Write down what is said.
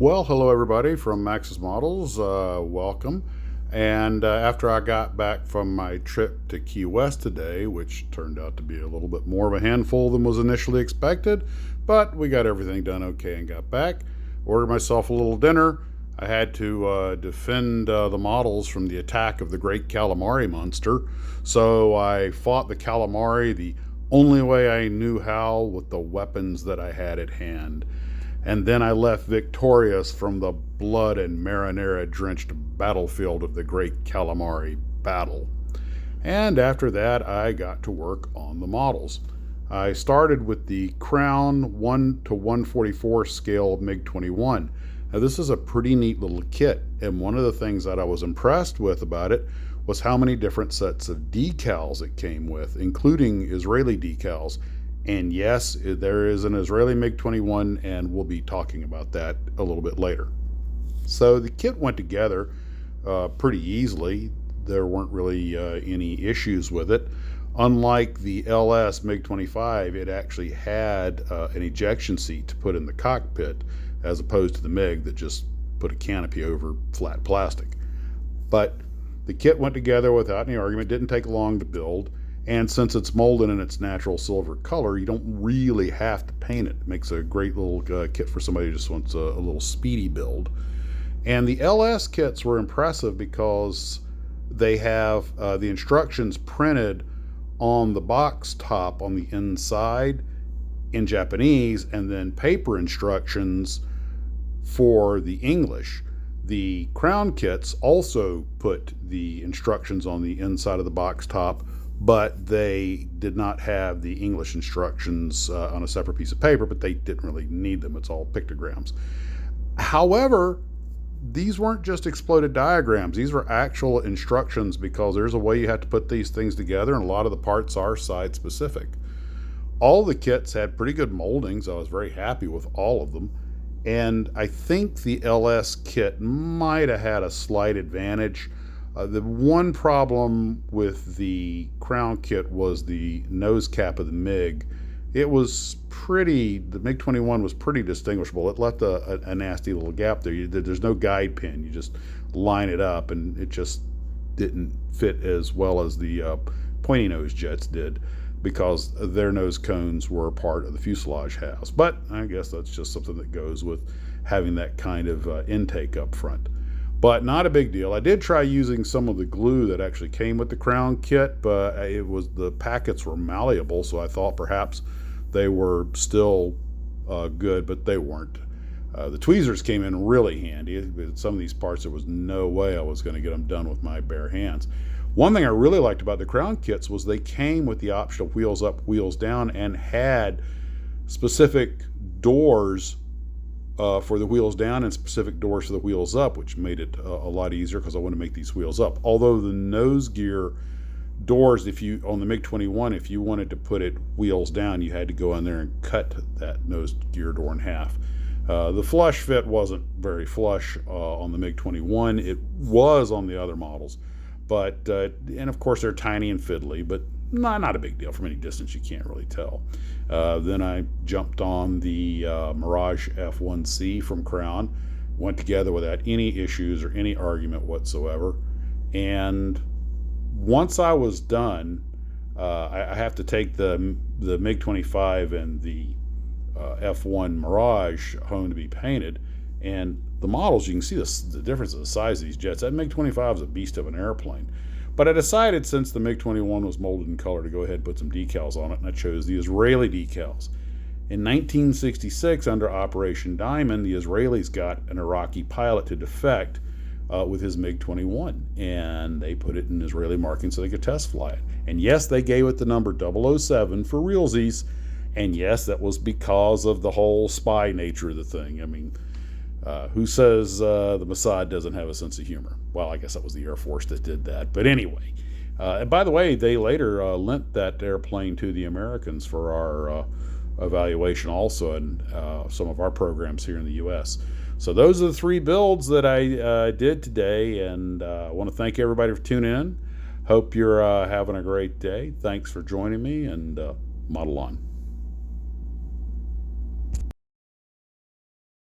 Well, hello everybody from Max's Models. Welcome. And after I got back from my trip to Key West today, which turned out to be a little bit more of a handful than was initially expected, but we got everything done okay and got back. Ordered myself a little dinner. I had to defend the models from the attack of the great calamari monster. So I fought the calamari the only way I knew how with the weapons that I had at hand. And then I left victorious from the blood and marinara drenched battlefield of the great calamari battle. And after that, I got to work on the models. I started with the Crown 1 to 144 scale MiG 21. Now, this is a pretty neat little kit, and one of the things that I was impressed with about it was how many different sets of decals it came with, including Israeli decals. And yes, there is an Israeli MiG-21, and we'll be talking about that a little bit later. So the kit went together pretty easily. There weren't really any issues with it. Unlike the LS MiG-25, it actually had an ejection seat to put in the cockpit, as opposed to the MiG that just put a canopy over flat plastic. But the kit went together without any argument. Didn't take long to build. And since it's molded in its natural silver color, you don't really have to paint it. It makes a great little kit for somebody who just wants a little speedy build. And the LS kits were impressive because they have the instructions printed on the box top on the inside in Japanese, and then paper instructions for the English. The Crown kits also put the instructions on the inside of the box top, but they did not have the English instructions on a separate piece of paper, but they didn't really need them. It's all pictograms. However, these weren't just exploded diagrams. These were actual instructions, because there's a way you have to put these things together, and a lot of the parts are site specific. All the kits had pretty good moldings. I was very happy with all of them. And I think the LS kit might have had a slight advantage. The one problem with the Crown kit was the nose cap of the MiG. The MiG-21 was pretty distinguishable. It left a nasty little gap there. There's no guide pin. You just line it up, and it just didn't fit as well as the pointy nose jets did, because their nose cones were part of the fuselage house. But I guess that's just something that goes with having that kind of intake up front. But not a big deal. I did try using some of the glue that actually came with the Crown kit, but the packets were malleable, so I thought perhaps they were still good, but they weren't. The tweezers came in really handy. Some of these parts, there was no way I was going to get them done with my bare hands. One thing I really liked about the Crown kits was they came with the option of wheels up, wheels down, and had specific doors for the wheels down and specific doors for the wheels up, which made it a lot easier, because I want to make these wheels up. Although the nose gear doors, on the MiG-21, if you wanted to put it wheels down, you had to go in there and cut that nose gear door in half. The flush fit wasn't very flush on the MiG-21. It was on the other models. But, and of course they're tiny and fiddly, but not a big deal. From any distance you can't really tell. Then I jumped on the Mirage F1C from Crown, went together without any issues or any argument whatsoever. And once I was done, I have to take the MiG-25 and the F1 Mirage home to be painted. And the models, you can see the difference in the size of these jets. That MiG-25 is a beast of an airplane. But I decided, since the MiG-21 was molded in color, to go ahead and put some decals on it, and I chose the Israeli decals. In 1966, under Operation Diamond, the Israelis got an Iraqi pilot to defect with his MiG-21, and they put it in Israeli marking so they could test fly it. And yes, they gave it the number 007 for realsies, and yes, that was because of the whole spy nature of the thing. I mean, who says the Mossad doesn't have a sense of humor? Well, I guess that was the Air Force that did that. But anyway, and by the way, they later lent that airplane to the Americans for our evaluation also, and some of our programs here in the U.S. So those are the three builds that I did today, and I want to thank everybody for tuning in. Hope you're having a great day. Thanks for joining me, and model on.